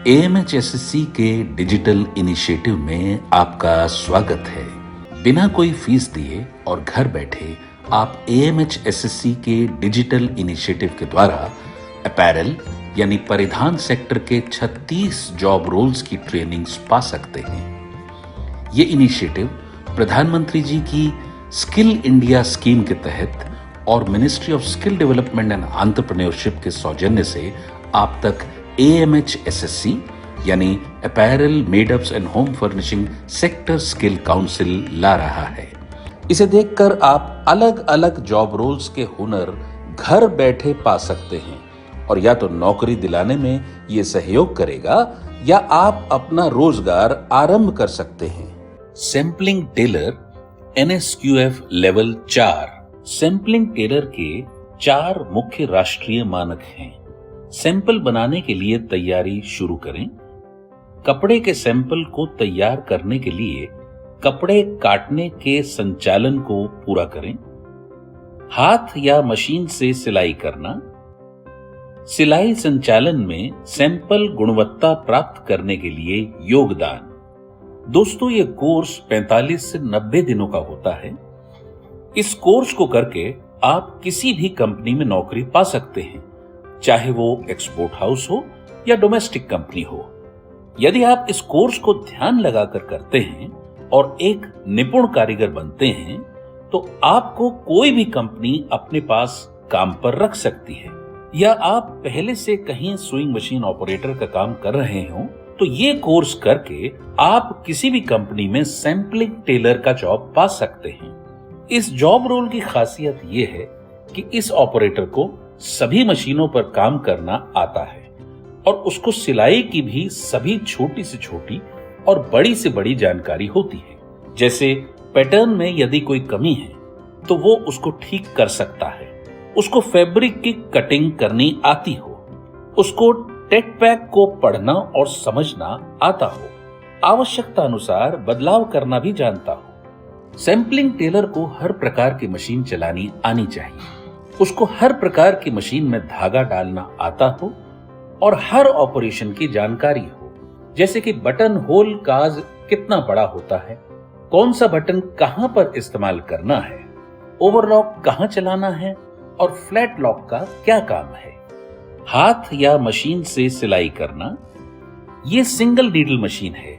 एएमएचएसएससी के digital initiative में आपका स्वागत है। बिना कोई फीस दिए और घर बैठे आप एएमएचएसएससी के डिजिटल इनिशिएटिव के द्वारा अपैरल यानी परिधान सेक्टर के 36 जॉब रोल्स की ट्रेनिंग्स पा सकते हैं। ये इनिशिएटिव प्रधानमंत्री जी की स्किल इंडिया स्कीम के तहत और ministry of skill development and entrepreneurship के सौजन्य से आप तक एएमएचएसएससी यानी apparel made ups and home furnishing sector skill council ला रहा है। इसे देखकर आप अलग अलग जॉब रोल्स के हुनर घर बैठे पा सकते हैं और या तो नौकरी दिलाने में ये सहयोग करेगा या आप अपना रोजगार आरंभ कर सकते हैं। Sampling tailor NSQF level 4। Sampling tailor के 4 मुख्य राष्ट्रीय मानक हैं। सैंपल बनाने के लिए तैयारी शुरू करें। कपड़े के सैंपल को तैयार करने के लिए कपड़े काटने के संचालन को पूरा करें। हाथ या मशीन से सिलाई करना। सिलाई संचालन में सैंपल गुणवत्ता प्राप्त करने के लिए योगदान। दोस्तों, ये कोर्स 45 से 90 दिनों का होता है। इस कोर्स को करके आप किसी भी कंपनी में नौकरी पा सकते हैं, चाहे वो एक्सपोर्ट हाउस हो या डोमेस्टिक कंपनी हो। यदि आप इस कोर्स को ध्यान लगाकर करते हैं और एक निपुण कारीगर बनते हैं तो आपको कोई भी कंपनी अपने पास काम पर रख सकती है। या आप पहले से कहीं सुइंग मशीन ऑपरेटर का काम कर रहे हो तो ये कोर्स करके आप किसी भी कंपनी में सैंपलिंग टेलर का जॉब पा सकते हैं। इस जॉब रोल की खासियत ये है कि इस ऑपरेटर को सभी मशीनों पर काम करना आता है और उसको सिलाई की भी सभी छोटी से छोटी और बड़ी से बड़ी जानकारी होती है। जैसे पैटर्न में यदि कोई कमी है तो वो उसको ठीक कर सकता है, उसको फैब्रिक की कटिंग करनी आती हो, उसको टेक पैक को पढ़ना और समझना आता हो, आवश्यकता अनुसार बदलाव करना भी जानता हो। सैंपलिंग टेलर को हर प्रकार की मशीन चलानी आनी चाहिए, उसको हर प्रकार की मशीन में धागा डालना आता हो और हर ऑपरेशन की जानकारी हो, जैसे कि बटन होल काज कितना बड़ा होता है, कौन सा बटन कहां पर इस्तेमाल करना है, ओवरलॉक कहां चलाना है और फ्लैट लॉक का क्या काम है। हाथ या मशीन से सिलाई करना। ये सिंगल नीडल मशीन है।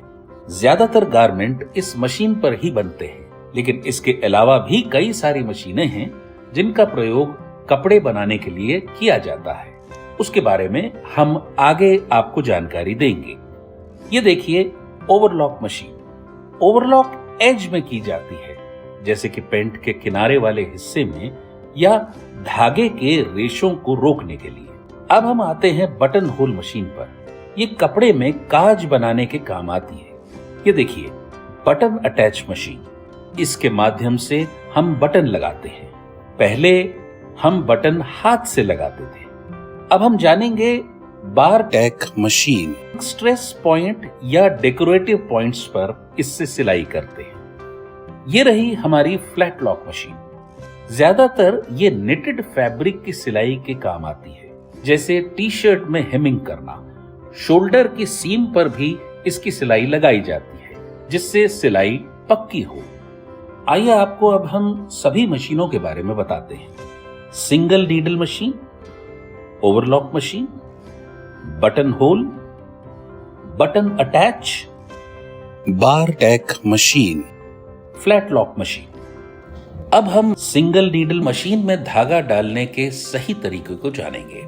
ज्यादातर गारमेंट इस मशीन पर ही बनते हैं, लेकिन इसके अलावा भी कई सारी मशीनें हैं जिनका प्रयोग कपड़े बनाने के लिए किया जाता है। उसके बारे में हम आगे आपको जानकारी देंगे। ये देखिए ओवरलॉक मशीन। ओवरलॉक एज में की जाती है, जैसे कि पेंट के किनारे वाले हिस्से में या धागे के रेशों को रोकने के लिए। अब हम आते हैं बटन होल मशीन पर। ये कपड़े में काज बनाने के काम आती है। ये देखिए बटन अटैच मशीन। इसके माध्यम से हम बटन लगाते हैं। पहले हम बटन हाथ से लगाते थे, अब हम जानेंगे बार टैक मशीन। स्ट्रेस पॉइंट या डेकोरेटिव पॉइंट्स पर इससे सिलाई करते हैं। ये रही हमारी फ्लैट लॉक मशीन। ज्यादातर ये निटेड फैब्रिक की सिलाई के काम आती है, जैसे टी शर्ट में हेमिंग करना। शोल्डर की सीम पर भी इसकी सिलाई लगाई जाती है, जिससे सिलाई पक्की हो। आइए आपको अब हम सभी मशीनों के बारे में बताते हैं। Single needle machine, overlock machine, button hole, button attach, bar tack machine, flat lock machine. अब हम सिंगल नीडल मशीन में धागा डालने के सही तरीके को जानेंगे।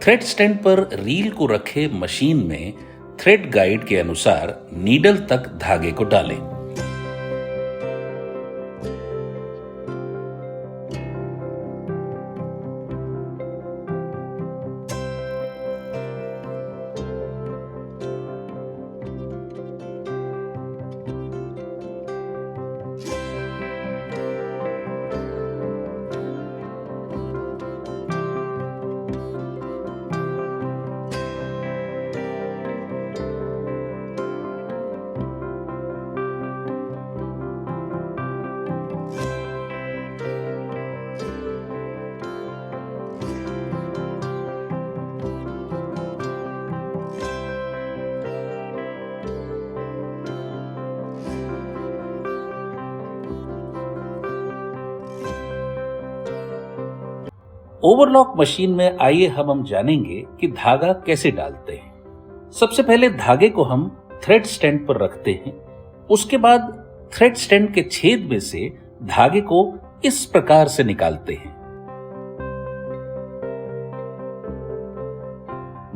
थ्रेड स्टैंड पर रील को रखे मशीन में थ्रेड गाइड के अनुसार नीडल तक धागे को डालें। ओवरलॉक मशीन में आइए हम जानेंगे कि धागा कैसे डालते हैं। सबसे पहले धागे को हम थ्रेड स्टैंड पर रखते हैं। उसके बाद थ्रेड स्टैंड के छेद में से धागे को इस प्रकार से निकालते हैं।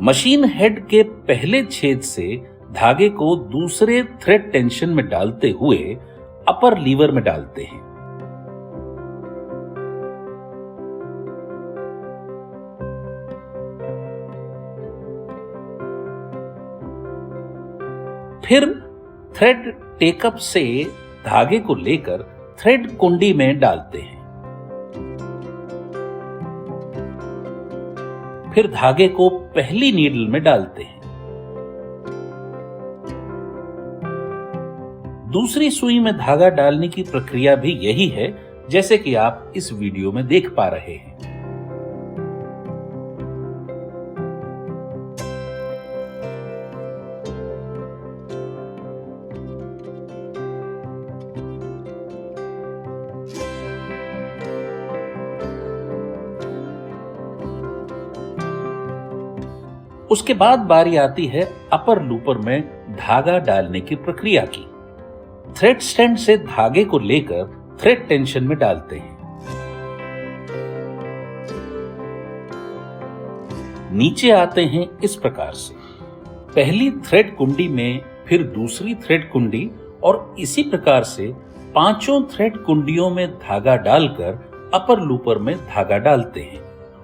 मशीन हेड के पहले छेद से धागे को दूसरे थ्रेड टेंशन में डालते हुए अपर लीवर में डालते हैं। फिर थ्रेड टेकअप से धागे को लेकर थ्रेड कुंडी में डालते हैं। फिर धागे को पहली नीडल में डालते हैं। दूसरी सुई में धागा डालने की प्रक्रिया भी यही है जैसे कि आप इस वीडियो में देख पा रहे हैं। उसके बाद बारी आती है अपर लूपर में धागा डालने की प्रक्रिया की। थ्रेड स्टैंड से धागे को लेकर थ्रेड टेंशन में डालते हैं। नीचे आते हैं इस प्रकार से, पहली थ्रेड कुंडी में, फिर दूसरी थ्रेड कुंडी और इसी प्रकार से पांचों थ्रेड कुंडियों में धागा डालकर अपर लूपर में धागा डालते हैं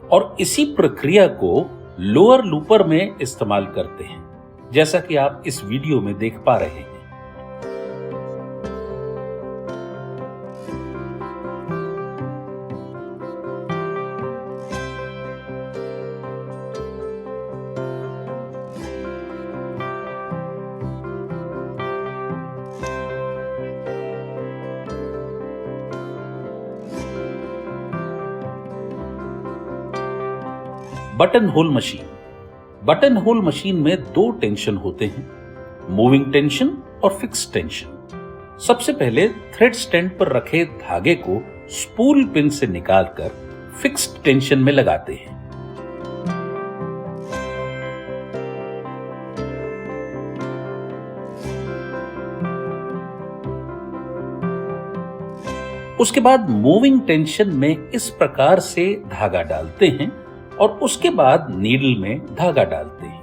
और इसी प्रक्रिया को लोअर लूपर में इस्तेमाल करते हैं जैसा कि आप इस वीडियो में देख पा रहे हैं। Button whole machine. Button whole machine में दो टेंशन होते हैं, मूविंग टेंशन और फिक्स टेंशन। सबसे पहले थ्रेड स्टैंड पर रखे धागे को स्पूल पिन से निकालकर फिक्स्ड टेंशन में लगाते हैं। उसके बाद मूविंग टेंशन में इस प्रकार से धागा डालते हैं और उसके बाद नीडल में धागा डालते हैं।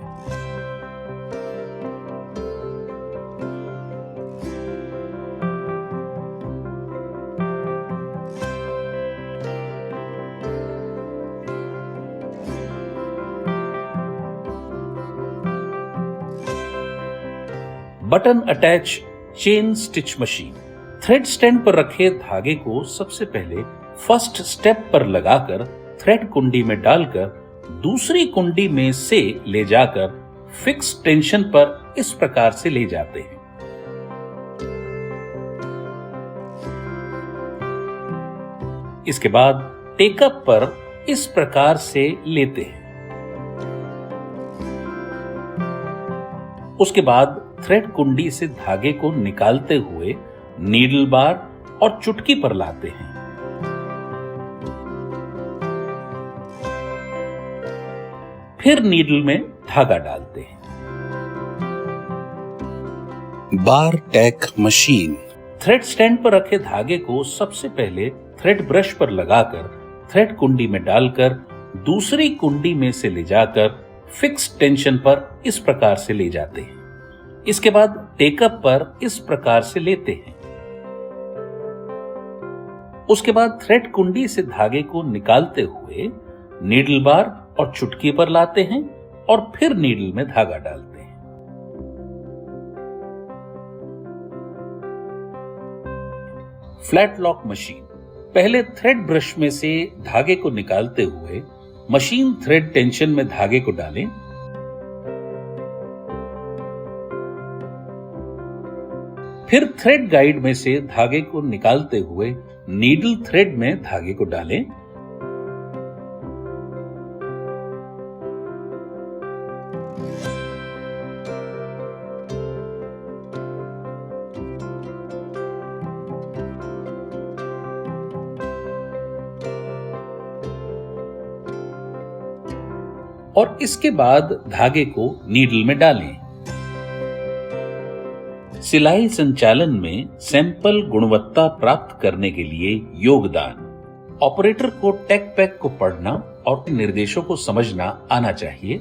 Button attach chain stitch machine. Thread stand पर रखे धागे को सबसे पहले फर्स्ट स्टेप पर लगाकर थ्रेड कुंडी में डालकर दूसरी कुंडी में से ले जाकर फिक्स टेंशन पर इस प्रकार से ले जाते हैं। इसके बाद टेकअप पर इस प्रकार से लेते हैं। उसके बाद थ्रेड कुंडी से धागे को निकालते हुए नीडल बार और चुटकी पर लाते हैं। फिर नीडल में धागा डालते हैं। बार टैक मशीन। थ्रेड स्टैंड पर रखे धागे को सबसे पहले थ्रेड ब्रश पर लगाकर थ्रेड कुंडी में डालकर दूसरी कुंडी में से ले जाकर फिक्स टेंशन पर इस प्रकार से ले जाते हैं। इसके बाद टेकअप पर इस प्रकार से लेते हैं। उसके बाद थ्रेड कुंडी से धागे को निकालते हुए नीडल बार और चुटकी पर लाते हैं और फिर नीडल में धागा डालते हैं। Flat lock machine. पहले थ्रेड ब्रश में से धागे को निकालते हुए मशीन थ्रेड टेंशन में धागे को डालें। फिर थ्रेड गाइड में से धागे को निकालते हुए नीडल थ्रेड में धागे को डालें। और इसके बाद धागे को नीडल में डालें। सिलाई संचालन में सैंपल गुणवत्ता प्राप्त करने के लिए योगदान। ऑपरेटर को टेक पैक को पढ़ना और निर्देशों को समझना आना चाहिए,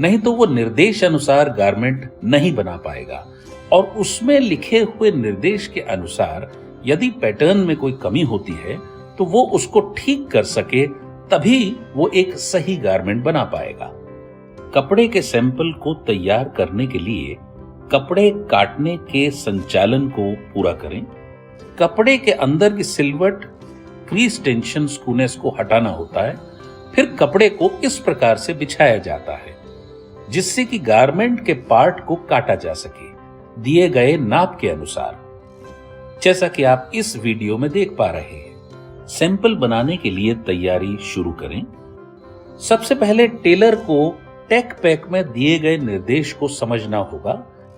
नहीं तो वो निर्देश अनुसार गारमेंट नहीं बना पाएगा और उसमें लिखे हुए निर्देश के अनुसार यदि पैटर्न में कोई कमी होती है तो वो उसको ठीक कर सके, तभी वो एक सही गारमेंट बना पाएगा। कपड़े के सैंपल को तैयार करने के लिए कपड़े काटने के संचालन को पूरा करें। कपड़े के अंदर की सिलवट, क्रीज टेंशन, स्कूनेस को हटाना होता है। फिर कपड़े को इस प्रकार से बिछाया जाता है जिससे कि गारमेंट के पार्ट को काटा जा सके दिए गए नाप के अनुसार, जैसा कि आप इस वीडियो में देख पा रहे हैं। सैंपल बनाने के लिए तैयारी शुरू करें। सबसे पहले टेलर को टेक पैक में दिए गए निर्देश को समझना होगा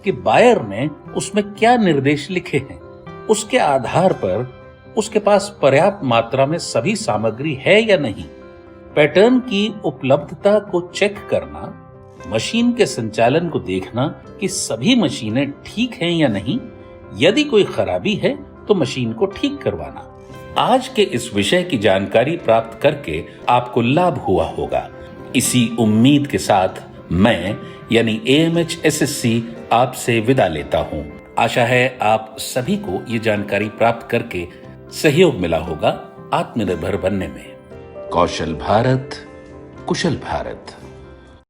कि बायर ने उसमें क्या निर्देश लिखे हैं। उसके आधार पर उसके पास पर्याप्त मात्रा में सभी सामग्री है या नहीं, पैटर्न की उपलब्धता को चेक करना, मशीन के संचालन को देखना कि सभी मशीनें ठीक हैं या नहीं, यदि कोई खराबी है तो मशीन को ठीक करवाना। आज के इस विषय की जानकारी प्राप्त करके आपको लाभ हुआ होगा। इसी उम्मीद के साथ मैं यानी AMH SSC आपसे विदा लेता हूं। आशा है आप सभी को ये जानकारी प्राप्त करके सहयोग मिला होगा आत्मनिर्भर बनने में। कौशल भारत, कुशल भारत।